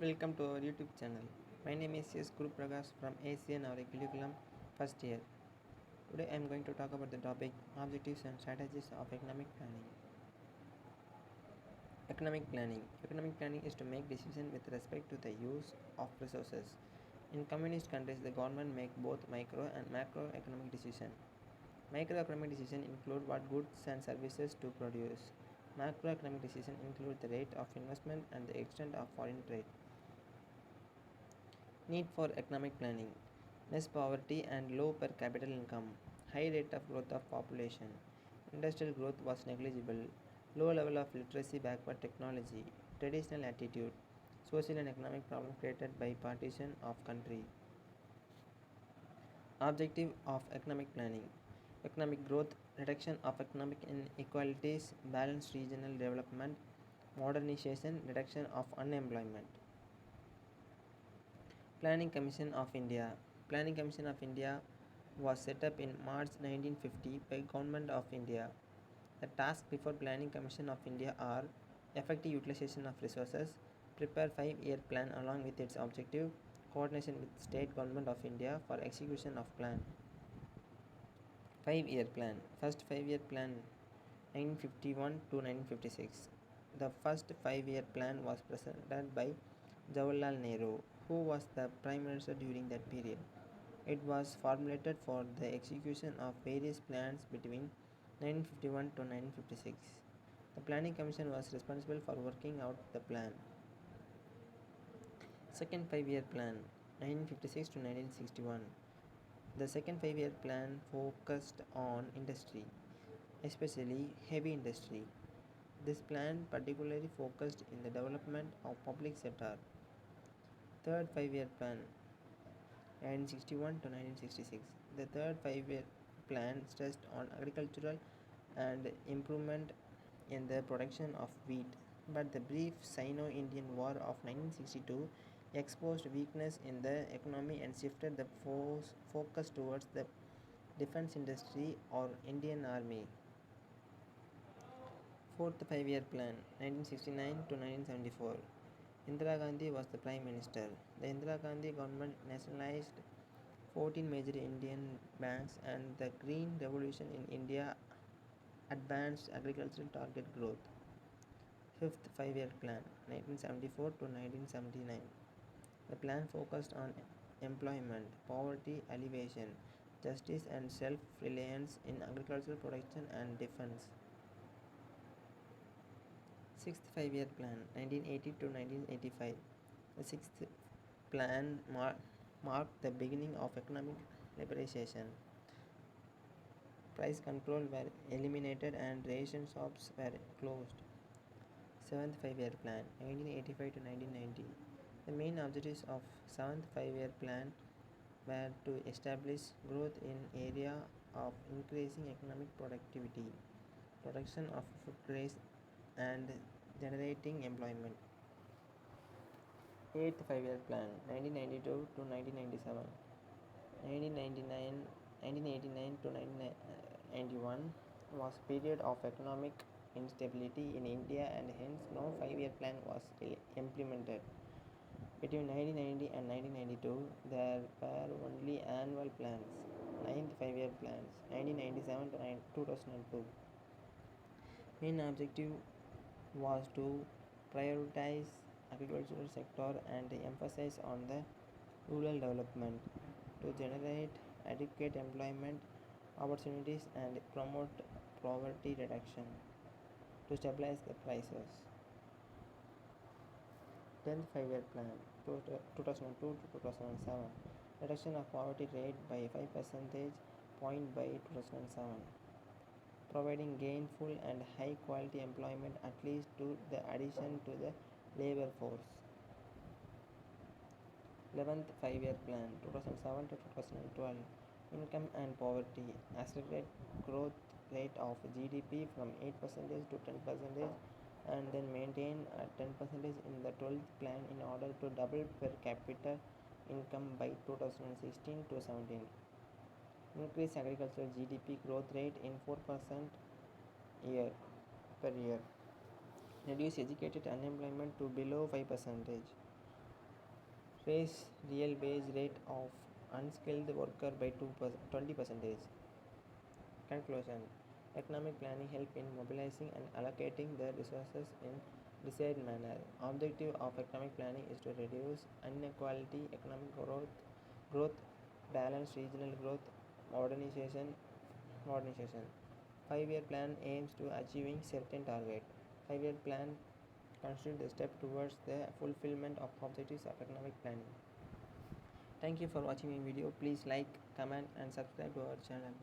Welcome to our YouTube channel. My name is S. Guru Prakash from ACN our curriculum first year. Today I am going to talk about the topic objectives and strategies of economic planning. Economic planning. Economic planning is to make decisions with respect to the use of resources. In communist countries, the government make both micro and macroeconomic decisions. Microeconomic decisions include what goods and services to produce. Macroeconomic decisions include the rate of investment and the extent of foreign trade. Need for economic planning. Less poverty and low per capita income. High rate of growth of population. Industrial growth was negligible. Low level of literacy, backward technology. Traditional attitude. Social and economic problem created by partition of country. Objective of economic planning. Economic growth, reduction of economic inequalities, balanced regional development, modernization, reduction of unemployment. Planning Commission of India. Planning Commission of India was set up in March 1950 by Government of India. The tasks before Planning Commission of India are effective utilization of resources, prepare 5-year plan along with its objective, coordination with State Government of India for execution of plan. 5-year plan. First 5-year plan 1951 to 1956. The first 5-year plan was presented by Jawaharlal Nehru, who was the Prime Minister during that period. It was formulated for the execution of various plans between 1951 to 1956. The Planning Commission was responsible for working out the plan. Second 5-year plan 1956 to 1961. The second 5-year plan focused on industry, especially heavy industry. This plan particularly focused in the development of public sector. Third 5-year plan 1961 to 1966. The third 5-year plan stressed on agricultural and improvement in the production of wheat, but the brief Sino-Indian War of 1962 exposed weakness in the economy and shifted the focus towards the defense industry or Indian Army. Fourth 5-year plan 1969 to 1974. Indira Gandhi was the Prime Minister. The Indira Gandhi government nationalized 14 major Indian banks and the Green Revolution in India advanced agricultural target growth. Fifth 5-year plan 1974 to 1979. The plan focused on employment, poverty alleviation, justice and self-reliance in agricultural production and defense. Sixth 5-year plan 1980 to 1985. The sixth plan marked the beginning of economic liberalization. Price control were eliminated and ration shops were closed. Seventh 5-year plan 1985 to 1990. The main objectives of seventh 5-year plan were to establish growth in area of increasing economic productivity, production of food grains and generating employment. Eighth 5-year plan 1992 to 1997. 1989 to 1991 was period of economic instability in India and hence no 5-year plan was implemented. Between 1990 and 1992 there were only annual plans. Ninth 5-year plans 1997 to 2002. Main objective was to prioritize agricultural sector and emphasize on the rural development to generate adequate employment opportunities and promote poverty reduction to stabilize the prices. 10th 5-year plan 2002 to 2007. Reduction of poverty rate by 5 percentage point by 2007. Providing gainful and high quality employment at least to the addition to the labor force. 11th 5-year plan 2007 to 2012. Income and poverty. Accelerate growth rate of GDP from 8% to 10% and then maintain at 10% in the 12th plan in order to double per capita income by 2016 to 17. Increase agricultural GDP growth rate in 4% year per year. Reduce educated unemployment to below 5%. raise real wage rate of unskilled worker by 20%. Conclusion. Economic planning help in mobilizing and allocating the resources in desired manner. Objective of economic planning is to reduce inequality, economic growth, balance regional growth, modernization. Modernization. 5-year plan aims to achieving certain target. 5-year plan constitutes the step towards the fulfillment of objectives of economic planning. Thank you for watching my video. Please like, comment and subscribe to our channel.